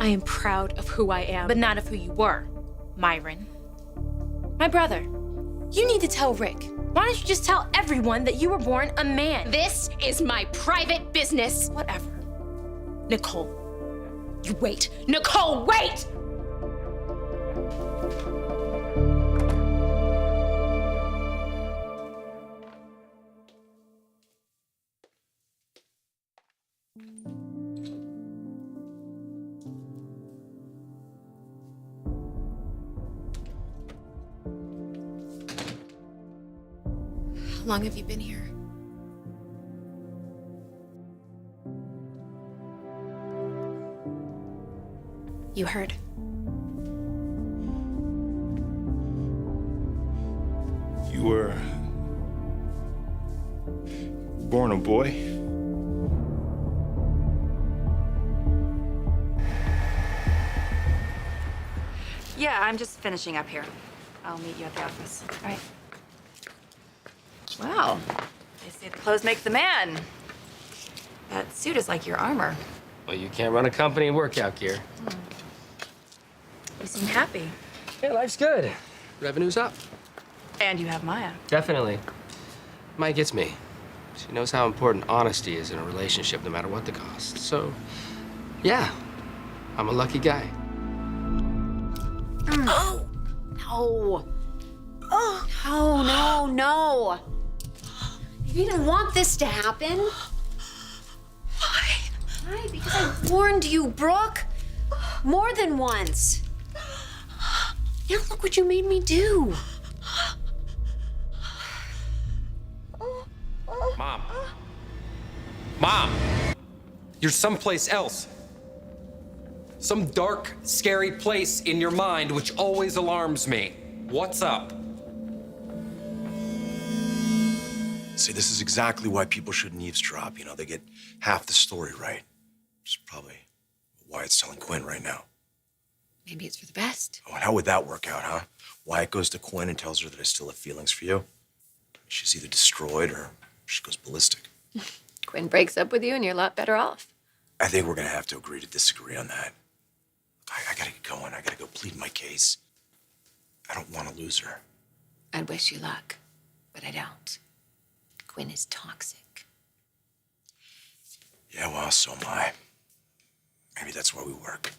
I am proud of who I am, but not of who you were, Myron. My brother, you need to tell Rick. Why don't you just tell everyone that you were born a man? This is my private business. Whatever. Nicole, you wait. Nicole, wait! How long have you been here? You heard. You were born a boy? Yeah, I'm just finishing up here. I'll meet you at the office. All right. Wow. They say the clothes make the man. That suit is like your armor. Well, you can't run a company in workout gear. You seem happy. Yeah, life's good. Revenue's up. And you have Maya. Definitely. Maya gets me. She knows how important honesty is in a relationship, no matter what the cost. So, yeah, I'm a lucky guy. Oh! No. Oh. No, no, no. You didn't want this to happen. Why? Why? Because I warned you, Brooke. More than once. Now look what you made me do. Mom. Mom! You're someplace else. Some dark, scary place in your mind which always alarms me. What's up? See, this is exactly why people shouldn't eavesdrop. You know, they get half the story right. It's probably why it's telling Quinn right now. Maybe it's for the best. Oh, and how would that work out, huh? Wyatt goes to Quinn and tells her that I still have feelings for you. She's either destroyed or she goes ballistic. Quinn breaks up with you and you're a lot better off. I think we're gonna have to agree to disagree on that. I gotta get going. I gotta go plead my case. I don't want to lose her. I'd wish you luck, but I don't. Quinn is toxic. Yeah, well, so am I. Maybe that's why we work.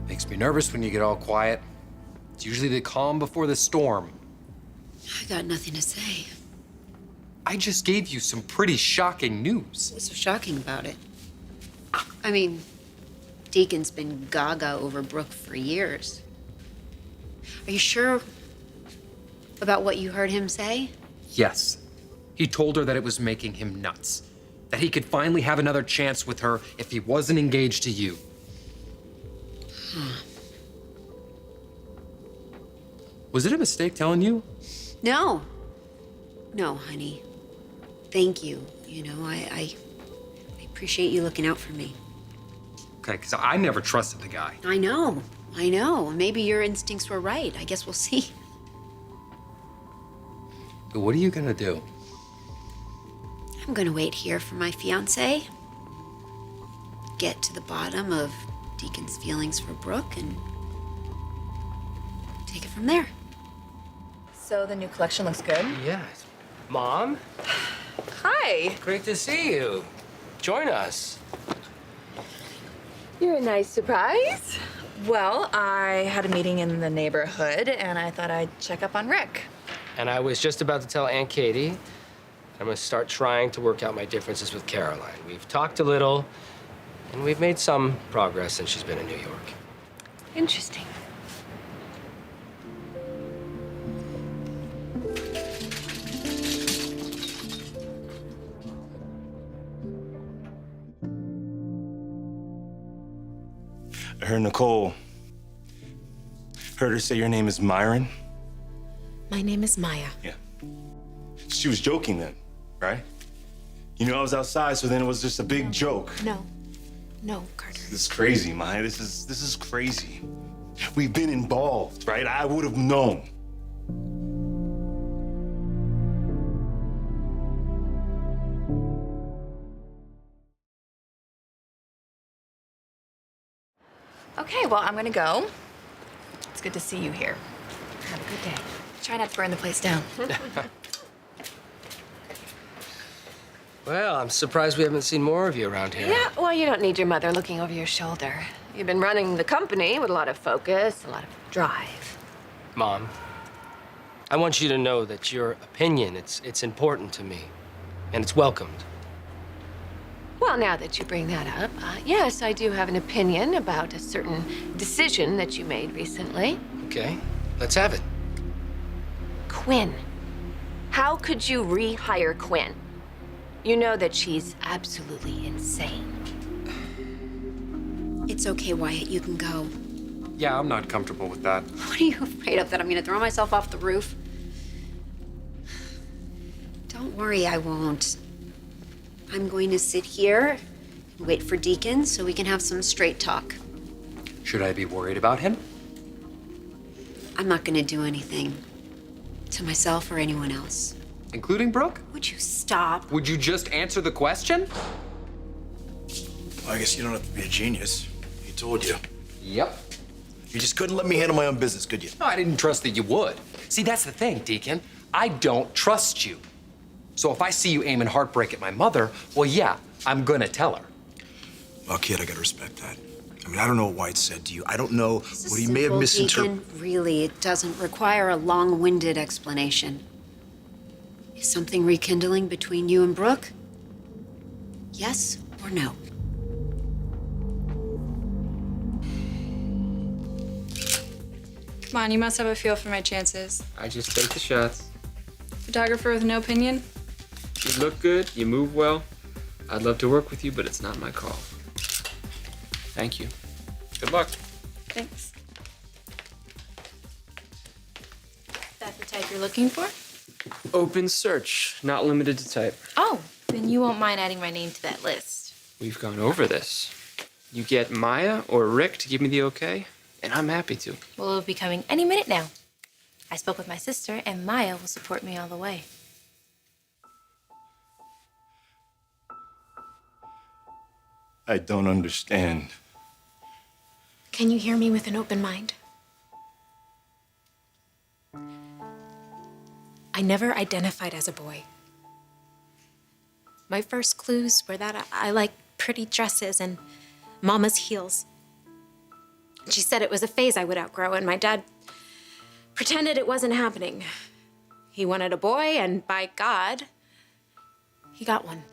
Makes me nervous when you get all quiet. It's usually the calm before the storm. I got nothing to say. I just gave you some pretty shocking news. What's so shocking about it? I mean, Deacon's been gaga over Brooke for years. Are you sure about what you heard him say? Yes. He told her that it was making him nuts. That he could finally have another chance with her if he wasn't engaged to you. Was it a mistake telling you? No. No, honey. Thank you. You know, I appreciate you looking out for me. Okay, because I never trusted the guy. I know. I know. Maybe your instincts were right. I guess we'll see. But what are you gonna do? I'm gonna wait here for my fiancé. Get to the bottom of Deacon's feelings for Brooke and take it from there. So the new collection looks good? Yeah. Mom? Hi. Great to see you. Join us. You're a nice surprise. Well, I had a meeting in the neighborhood, and I thought I'd check up on Rick. And I was just about to tell Aunt Katie I'm gonna start trying to work out my differences with Caroline. We've talked a little, and we've made some progress since she's been in New York. Interesting. I heard Nicole. Heard her say your name is Myron. My name is Maya. Yeah. She was joking then, right? You know I was outside, so then it was just a big joke. No, Carter. This is crazy, Maya. This is crazy. We've been involved, right? I would have known. Okay, well, I'm gonna go. It's good to see you here. Have a good day. Try not to burn the place down. Well, I'm surprised we haven't seen more of you around here. Yeah, well, you don't need your mother looking over your shoulder. You've been running the company with a lot of focus, a lot of drive. Mom, I want you to know that your opinion, it's important to me, and it's welcomed. Well, now that you bring that up, yes, I do have an opinion about a certain decision that you made recently. Okay, let's have it. Quinn. How could you rehire Quinn? You know that she's absolutely insane. It's okay, Wyatt. You can go. Yeah, I'm not comfortable with that. What are you afraid of? That I'm gonna throw myself off the roof? Don't worry, I won't. I'm going to sit here and wait for Deacon so we can have some straight talk. Should I be worried about him? I'm not gonna do anything to myself or anyone else. Including Brooke? Would you stop? Would you just answer the question? Well, I guess you don't have to be a genius. He told you. Yep. You just couldn't let me handle my own business, could you? No, I didn't trust that you would. See, that's the thing, Deacon. I don't trust you. So if I see you aiming heartbreak at my mother, well, yeah, I'm gonna tell her. Well, kid, I gotta respect that. I mean, I don't know what Wyatt said to you. I don't know This is what he may have simple, misinterpreted. Deacon. Really, it doesn't require a long-winded explanation. Is something rekindling between you and Brooke? Yes or no? Come on, you must have a feel for my chances. I just take the shots. Photographer with no opinion? You look good, you move well. I'd love to work with you, but it's not my call. Thank you. Good luck. Thanks. That the type you're looking for? Open search, not limited to type. Oh, then you won't mind adding my name to that list. We've gone over this. You get Maya or Rick to give me the okay, and I'm happy to. Well, it'll be coming any minute now. I spoke with my sister, and Maya will support me all the way. I don't understand. Can you hear me with an open mind? I never identified as a boy. My first clues were that I like pretty dresses and mama's heels. She said it was a phase I would outgrow, and my dad pretended it wasn't happening. He wanted a boy, and by God, he got one.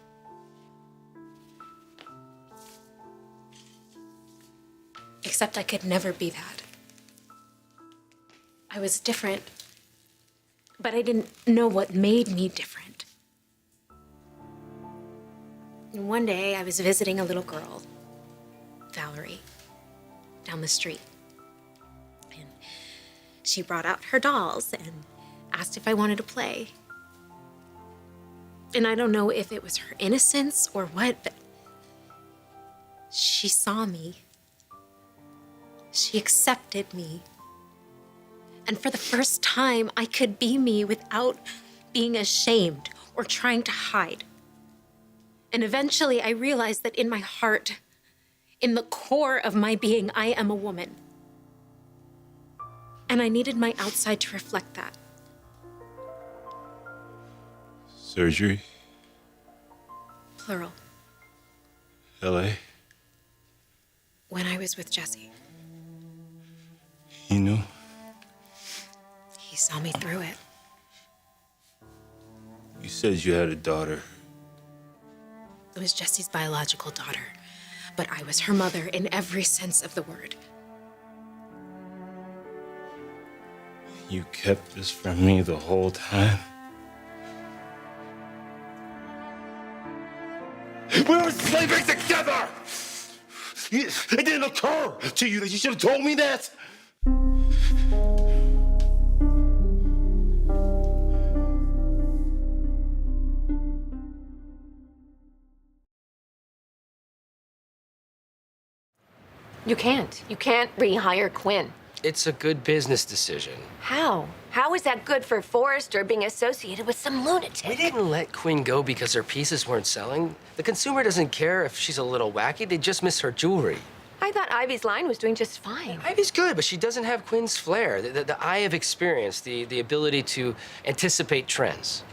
Except I could never be that. I was different, but I didn't know what made me different. And one day I was visiting a little girl, Valerie, down the street. And she brought out her dolls and asked if I wanted to play. And I don't know if it was her innocence or what, but she saw me. She accepted me. And for the first time, I could be me without being ashamed or trying to hide. And eventually, I realized that in my heart, in the core of my being, I am a woman. And I needed my outside to reflect that. Surgery? Plural. LA? When I was with Jesse, You knew? he saw me through it. You said you had a daughter. It was Jesse's biological daughter, but I was her mother in every sense of the word. You kept this from me the whole time? We were sleeping together! It didn't occur to you that you should have told me that? You can't. You can't rehire Quinn. It's a good business decision. How? How is that good for Forrester being associated with some lunatic? We didn't let Quinn go because her pieces weren't selling. The consumer doesn't care if she's a little wacky. They just miss her jewelry. I thought Ivy's line was doing just fine. Ivy's good, but she doesn't have Quinn's flair, the eye of experience, the ability to anticipate trends.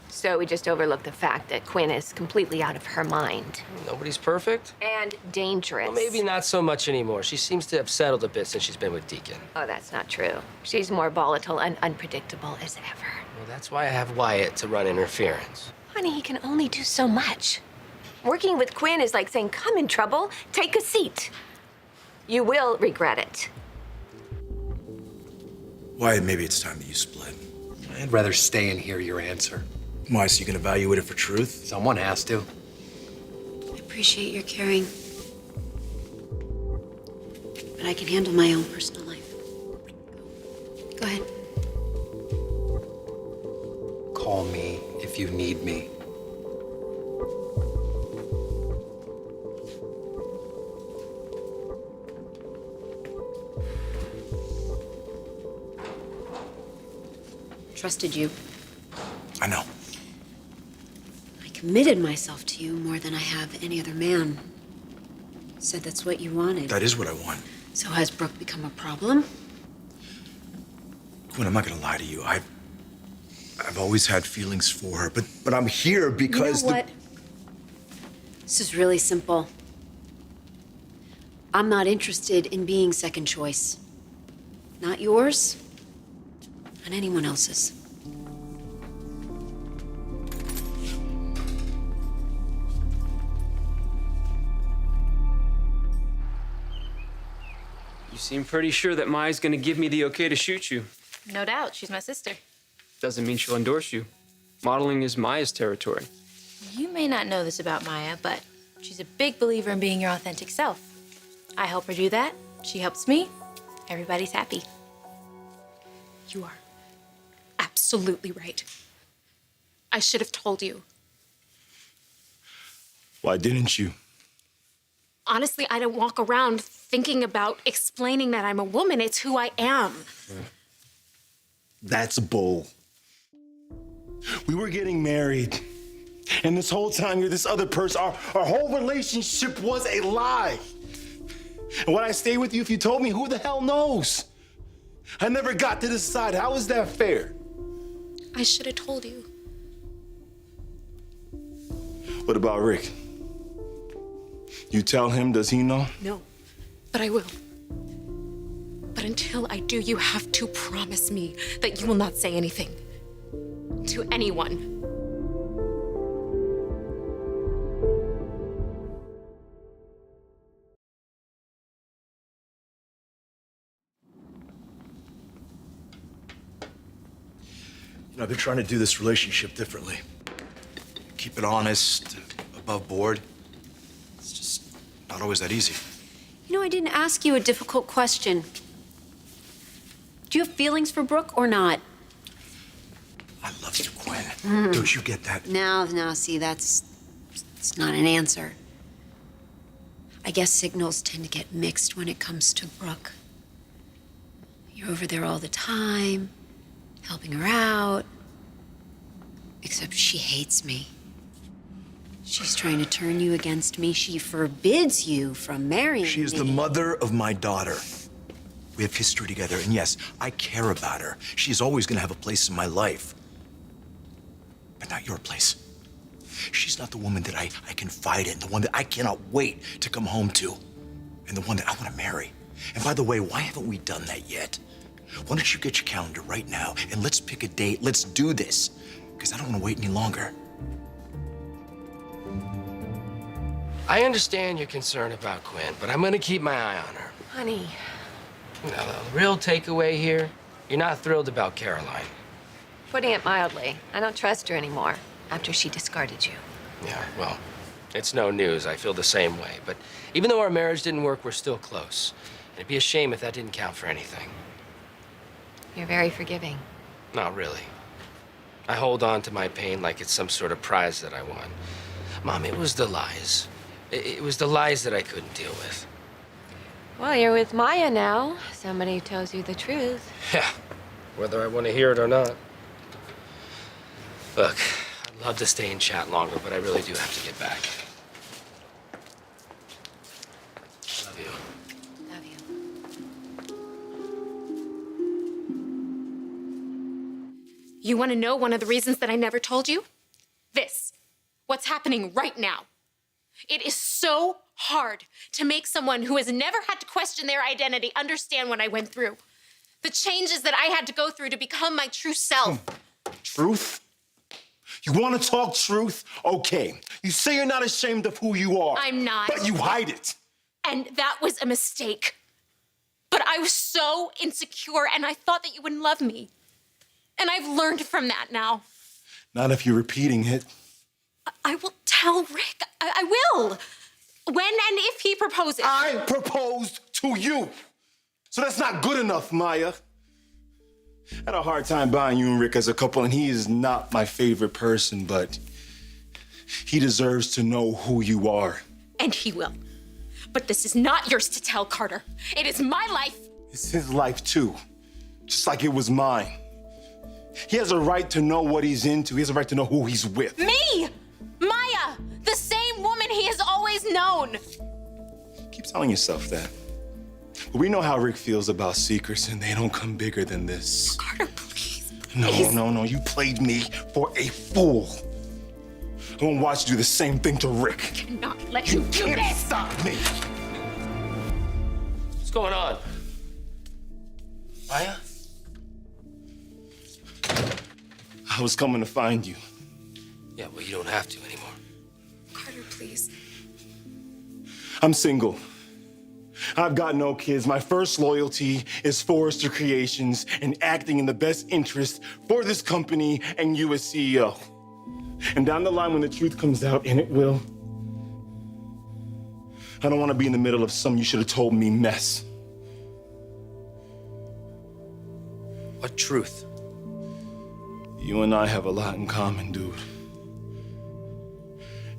So we just overlooked the fact that Quinn is completely out of her mind. Nobody's perfect. And dangerous. Well, maybe not so much anymore. She seems to have settled a bit since she's been with Deacon. Oh, that's not true. She's more volatile and unpredictable as ever. Well, that's why I have Wyatt to run interference. Honey, he can only do so much. Working with Quinn is like saying, come in trouble, take a seat. You will regret it. Why, maybe it's time that you split. I'd rather stay and hear your answer. Why, so you can evaluate it for truth? Someone has to. I appreciate your caring. But I can handle my own personal life. Go ahead. Call me if you need me. Trusted you. I know. I committed myself to you more than I have any other man. Said that's what you wanted. That is what I want. So has Brooke become a problem? Quinn, I'm not gonna lie to you. I've always had feelings for her, but I'm here because You know what? This is really simple. I'm not interested in being second choice. Not yours, not anyone else's. You seem pretty sure that Maya's gonna give me the okay to shoot you. No doubt, she's my sister. Doesn't mean she'll endorse you. Modeling is Maya's territory. You may not know this about Maya, but she's a big believer in being your authentic self. I help her do that. She helps me. Everybody's happy. You are absolutely right. I should have told you. Why didn't you? Honestly, I don't walk around thinking about explaining that I'm a woman. It's who I am. That's bull. We were getting married. And this whole time you're this other person. Our whole relationship was a lie. And would I stay with you if you told me? Who the hell knows? I never got to decide. How is that fair? I should have told you. What about Rick? You tell him, does he know? No, but I will. But until I do, you have to promise me that you will not say anything to anyone. You know, I've been trying to do this relationship differently. Keep it honest, above board. It's just not always that easy. You know, I didn't ask you a difficult question. Do you have feelings for Brooke or not? I love you, Quinn. Don't you get that? Now, see, it's not an answer. I guess signals tend to get mixed when it comes to Brooke. You're over there all the time, helping her out. Except she hates me. She's trying to turn you against me. She forbids you from marrying me. She is the mother of my daughter. We have history together, and yes, I care about her. She is always gonna have a place in my life. But not your place. She's not the woman that I confide in, the one that I cannot wait to come home to, and the one that I want to marry. And by the way, why haven't we done that yet? Why don't you get your calendar right now and let's pick a date. Let's do this, because I don't want to wait any longer. I understand your concern about Quinn, but I'm gonna keep my eye on her. Honey, You know, the real takeaway here, you're not thrilled about Caroline. putting it mildly, I don't trust her anymore after she discarded you. Yeah, well, it's no news. I feel the same way. But even though our marriage didn't work, we're still close. It'd be a shame if that didn't count for anything. You're very forgiving. Not really. I hold on to my pain like it's some sort of prize that I won. Mom, it was the lies. It was the lies that I couldn't deal with. Well, you're with Maya now. Somebody tells you the truth. Yeah, whether I want to hear it or not. Look, I'd love to stay and chat longer, but I really do have to get back. Love you. Love you. You want to know one of the reasons that I never told you? This. What's happening right now. It is so hard to make someone who has never had to question their identity understand what I went through. The changes that I had to go through to become my true self. Truth? You want to talk truth? Okay. You say you're not ashamed of who you are. I'm not. But you hide it. And that was a mistake. But I was so insecure and I thought that you wouldn't love me. And I've learned from that now. Not if you're repeating it. I will tell Rick. I will. When and if he proposes. I proposed to you. So that's not good enough, Maya. I had a hard time buying you and Rick as a couple, and he is not my favorite person, but he deserves to know who you are. And he will. But this is not yours to tell, Carter. It is my life. It's his life, too. Just like it was mine. He has a right to know what he's into. He has a right to know who he's with. Me! Maya! The same woman he has always known. Keep telling yourself that. But we know how Rick feels about secrets, and they don't come bigger than this. Carter, please. No. You played me for a fool. I won't watch you do the same thing to Rick. I cannot let you do Can't this. stop me. What's going on? Maya? I was coming to find you. Yeah, well, you don't have to anymore. Carter, please. I'm single. I've got no kids. My first loyalty is Forrester Creations and acting in the best interest for this company and you as CEO. And down the line, when the truth comes out, and it will, I don't want to be in the middle of some you should have told me mess. What truth? You and I have a lot in common, dude.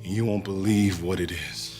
And you won't believe what it is.